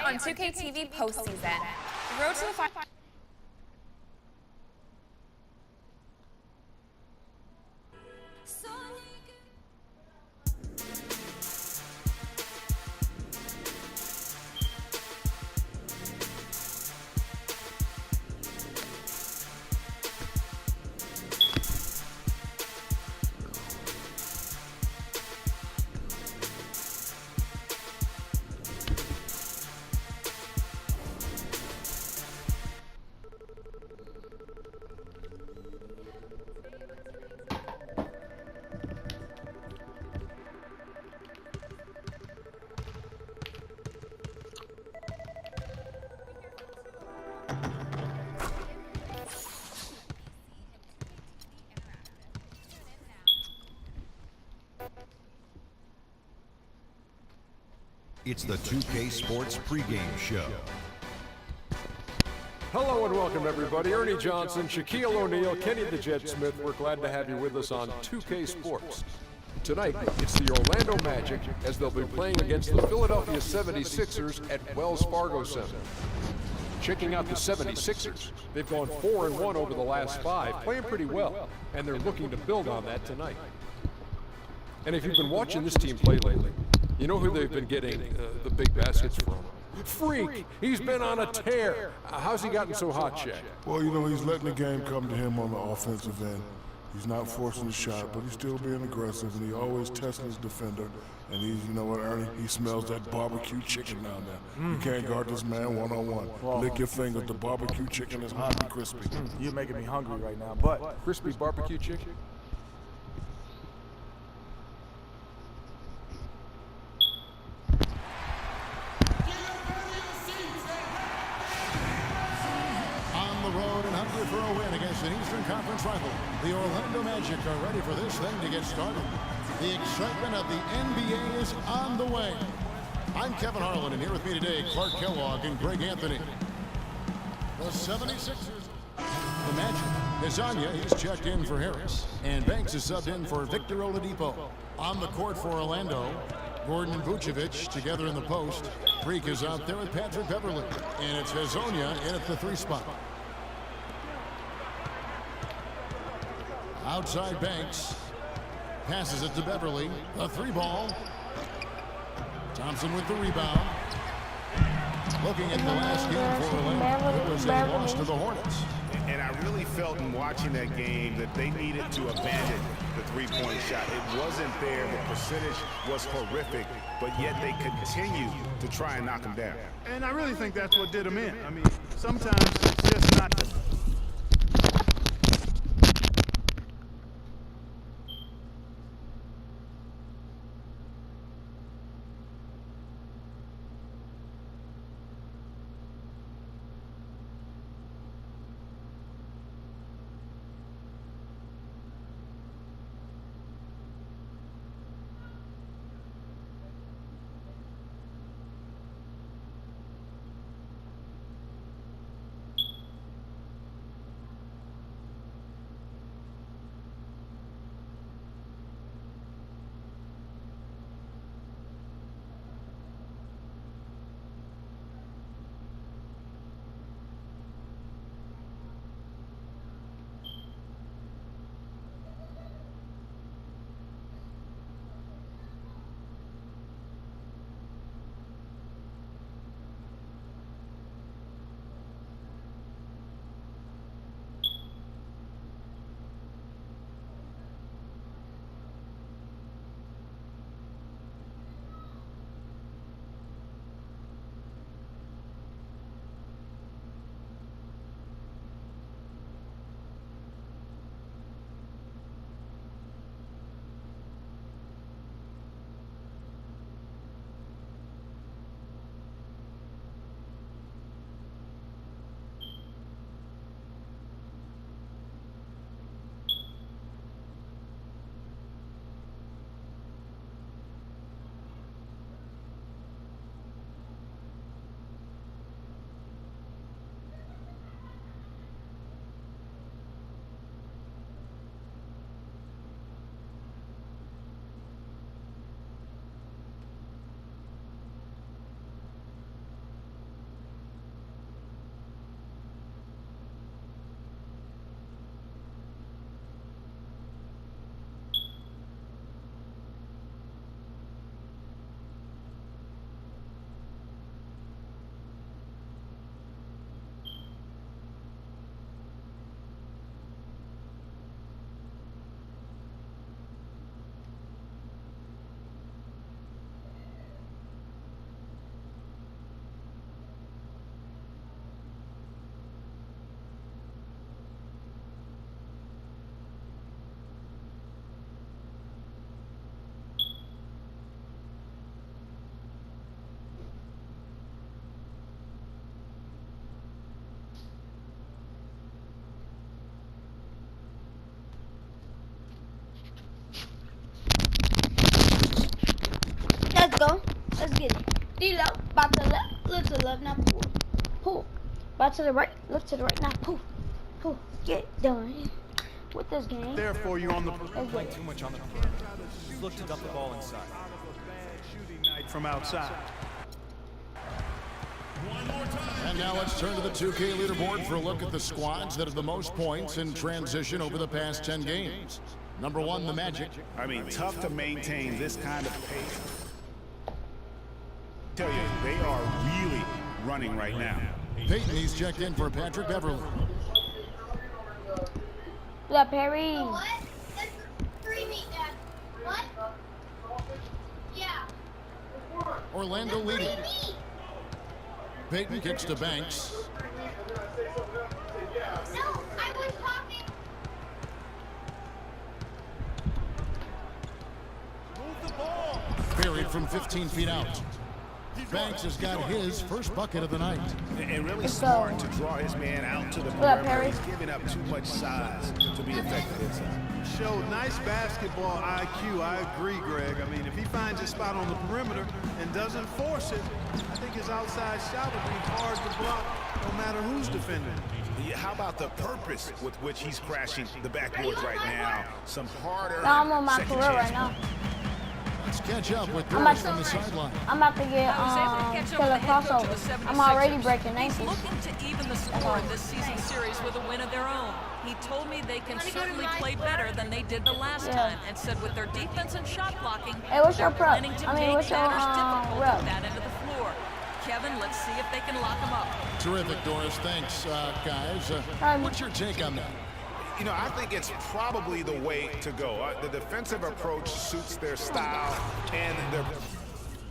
on 2K TV postseason. The road to the final. It's the 2K Sports pregame show. Hello and welcome everybody. Ernie Johnson, Shaquille O'Neal, Kenny the Jet Smith. We're glad to have you with us on 2K Sports. Tonight, it's the Orlando Magic as they'll be playing against the Philadelphia 76ers at Wells Fargo Center. Checking out the 76ers, they've gone 4-1 over the last 5, playing pretty well, and they're looking to build on that tonight. And if you've been watching this team play lately, you know who they've been getting the big baskets from? Freak! He's been on a tear. How's he gotten so hot, Shaq? Well, you know, he's letting the game come to him on the offensive end. He's not forcing the shot, but he's still being aggressive, and he's always testing his defender. And he's, you know what, Ernie? He smells that barbecue chicken down there. You can't guard this man one-on-one. Well, lick your fingers. The barbecue chicken is hot and crispy. You're making me hungry right now, but Crispy barbecue chicken? On the road and hungry for a win against an Eastern Conference rival, the Orlando Magic are ready for this thing to get started. The excitement of the NBA is on the way. I'm Kevin Harlan, and here with me today, Clark Kellogg and Greg Anthony. The 76ers. The Magic. Hezonja, he's checked in for Harris. And Banks is subbed in for Victor Oladipo. On the court for Orlando, Gordon and Vucevic together in the post. Freak is out there with Patrick Beverley. And it's Hezonja in at the 3 spot. Outside Banks. Passes it to Beverley. A 3 ball. Thompson with the rebound. Looking at the last game for Orlando, it was a loss to the Hornets. And I really felt in watching that game that they needed to abandon the three-point shot. It wasn't there. The percentage was horrific, but yet they continued to try and knock them down. And I really think that's what did them in. I mean, sometimes it's just not. About to the left, look to the left, now pull. Pull. About to the right, look to the right, now pull. Pull. Get done with this game. There for you on the Play too much on the perimeter. Look to dump the ball inside. shooting night from outside. And now let's turn to the 2K leaderboard for a look at the squads that have the most points in transition over the past 10 games. Number 1, the Magic. I mean, tough to maintain this kind of pace. I tell you, they are really running right now. Peyton, he's checked in for Patrick Beverly. Yeah, Perry. What? That's free meat, Dad. What? Yeah. Orlando leading. Peyton kicks to Banks. No, I was talking. Buried from 15 feet out. Banks has got his first bucket of the night. And really smart to draw his man out to the up, perimeter. Perry? He's giving up too much size to be effective inside. Showed nice basketball IQ. I agree, Greg. I mean, if he finds his spot on the perimeter and doesn't force it, I think his outside shot would be hard to block no matter who's defending. Yeah, how about the purpose with which he's crashing the backboards right now? Some harder. No, I'm on my second career chance. right now. Let's catch up with I'm Doris about from the to- sideline. I'm about to get killer crossover. I'm already breaking He's ankles. looking to even the score in this season series with a win of their own. He told me they can certainly play better than they did the last time, and said with their defense and shot blocking, Hey, what's your they're prep? planning to I mean, make what's your batters difficult rep? at that end of the floor. Kevin, let's see if they can lock him up. Terrific, Doris. Thanks, guys. What's your take on that? You know, I think it's probably the way to go. The defensive approach suits their style and their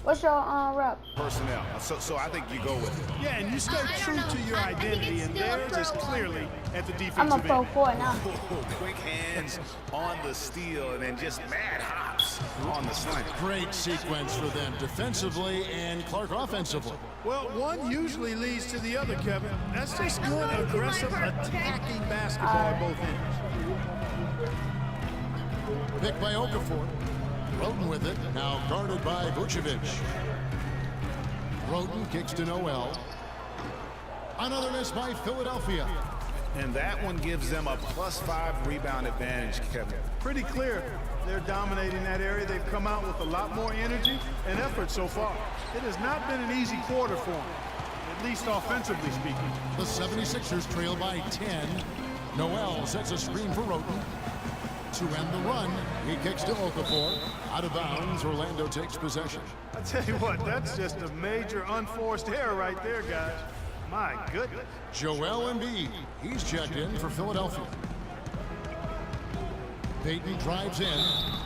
What's your rep? personnel. So I think you go with it. Yeah, and you stay true to your identity, and theirs is clearly at the I'm a defensive pro end. 4 now. Quick hands on the steal and then just mad hops on the slant. Great sequence for them defensively and Clark offensively. Well, one usually leads to the other, Kevin. That's just good, aggressive, attacking basketball at both ends. Pick by Okafor. Roten with it, now guarded by Vucevic. Roten kicks to Noel. Another miss by Philadelphia. And that one gives them a +5 rebound advantage, Kevin. Pretty clear. They're dominating that area. They've come out with a lot more energy and effort so far. It has not been an easy quarter for them, at least offensively speaking. The 76ers trail by 10. Noel sets a screen for Roten. To end the run, he kicks to Okafor. Out of bounds, Orlando takes possession. I tell you what, that's just a major unforced error right there, guys. My goodness. Joel Embiid, he's checked in for Philadelphia. Peyton drives in,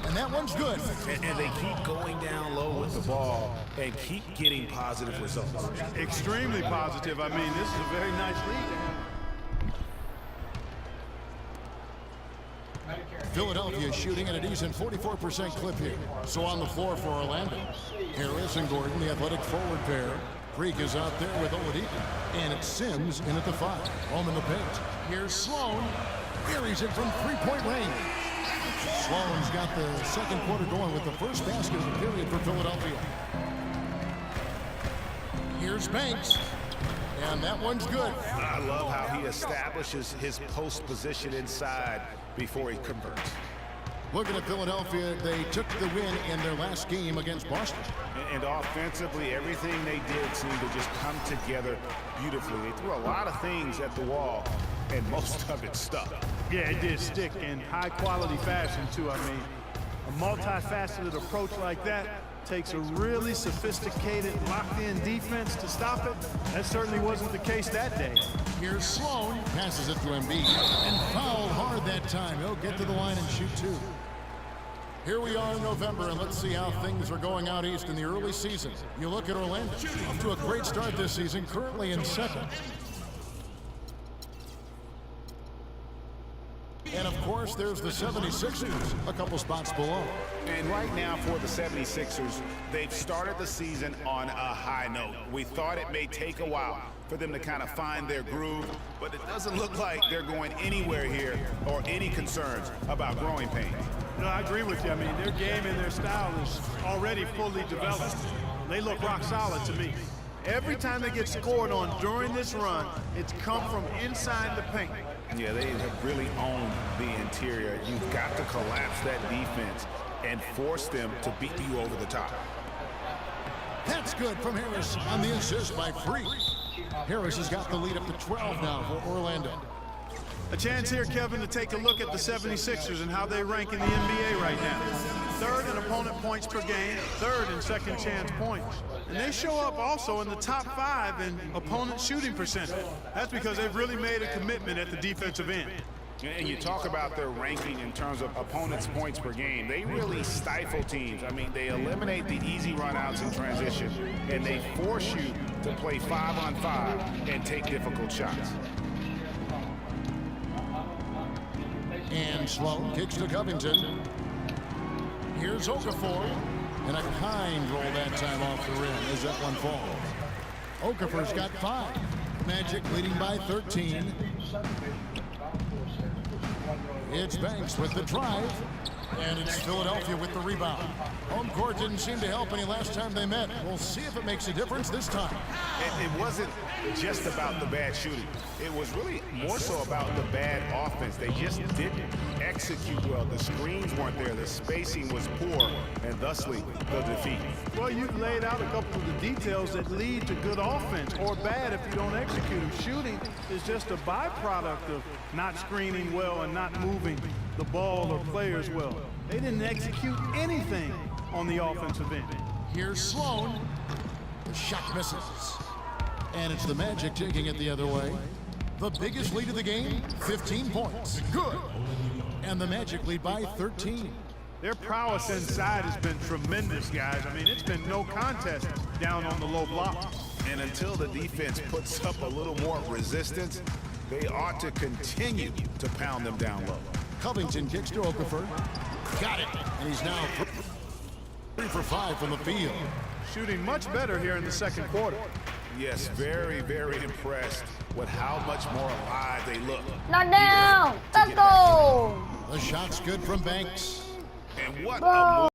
and that one's good. And they keep going down low with the ball and keep getting positive results. Extremely positive. I mean, this is a very nice lead to have. Philadelphia shooting at a decent 44% clip here. So on the floor for Orlando. Harris and Gordon, the athletic forward pair. Freak is out there with Oladipo. And it's Sims in at the 5. Home in the paint. Here's Sloan. Buries it from three-point range. Sloan's got the second quarter going with the first basket of the period for Philadelphia. Here's Banks. And that one's good. I love how he establishes his post position inside before he converts. Looking at Philadelphia, they took the win in their last game against Boston. And offensively, everything they did seemed to just come together beautifully. They threw a lot of things at the wall, and most of it stuck. Yeah, it did stick in high-quality fashion, too. I mean, a multifaceted approach like that takes a really sophisticated, locked-in defense to stop it. That certainly wasn't the case that day. Here's Sloan, passes it to Embiid, and fouled hard that time. He'll get to the line and shoot 2. Here we are in November, and let's see how things are going out east in the early season. You look at Orlando, off to a great start this season, currently in second. And of course, there's the 76ers, a couple spots below. And right now for the 76ers, they've started the season on a high note. We thought it may take a while for them to kind of find their groove, but it doesn't look like they're going anywhere here or any concerns about growing pains. No, I agree with you. I mean, their game and their style is already fully developed. They look rock solid to me. Every time they get scored on during this run, it's come from inside the paint. Yeah, they have really owned the interior. You've got to collapse that defense and force them to beat you over the top. That's good from Harris on the assist by Free. Harris has got the lead up to 12 now for Orlando. A chance here, Kevin, to take a look at the 76ers and how they rank in the NBA right now. Third in opponent points per game, third in second chance points. And they show up also in the top 5 in opponent shooting percentage. That's because they've really made a commitment at the defensive end. And you talk about their ranking in terms of opponents' points per game. They really stifle teams. I mean, they eliminate the easy runouts in transition, and they force you to play 5-on-5 and take difficult shots. And Sloan kicks to Covington. Here's Okafor. And a kind roll that time off the rim as that one falls. Okafor's got 5. Magic leading by 13. It's Banks with the drive. And it's Philadelphia with the rebound. Home court didn't seem to help any last time they met. We'll see if it makes a difference this time. It wasn't just about the bad shooting. It was really more so about the bad offense. They just didn't execute well. The screens weren't there. The spacing was poor, and thusly the defeat. Well, you've laid out a couple of the details that lead to good offense, or bad if you don't execute them. Shooting is just a byproduct of not screening well and not moving the ball or players well. They didn't execute anything on the offensive end. Here's Sloan. The shot misses. And it's the Magic taking it the other way. The biggest lead of the game, 15 points. Good. And the Magic lead by 13. Their prowess inside has been tremendous, guys. I mean, it's been no contest down on the low block. And until the defense puts up a little more resistance, they ought to continue to pound them down low. Covington kicks to Okafor. Got it. And he's now 3 for 5 from the field. Shooting much better here in the second quarter. Yes, very, very impressed with how much more alive they look. Not down. Let's go. The shot's good from Banks. And what a move.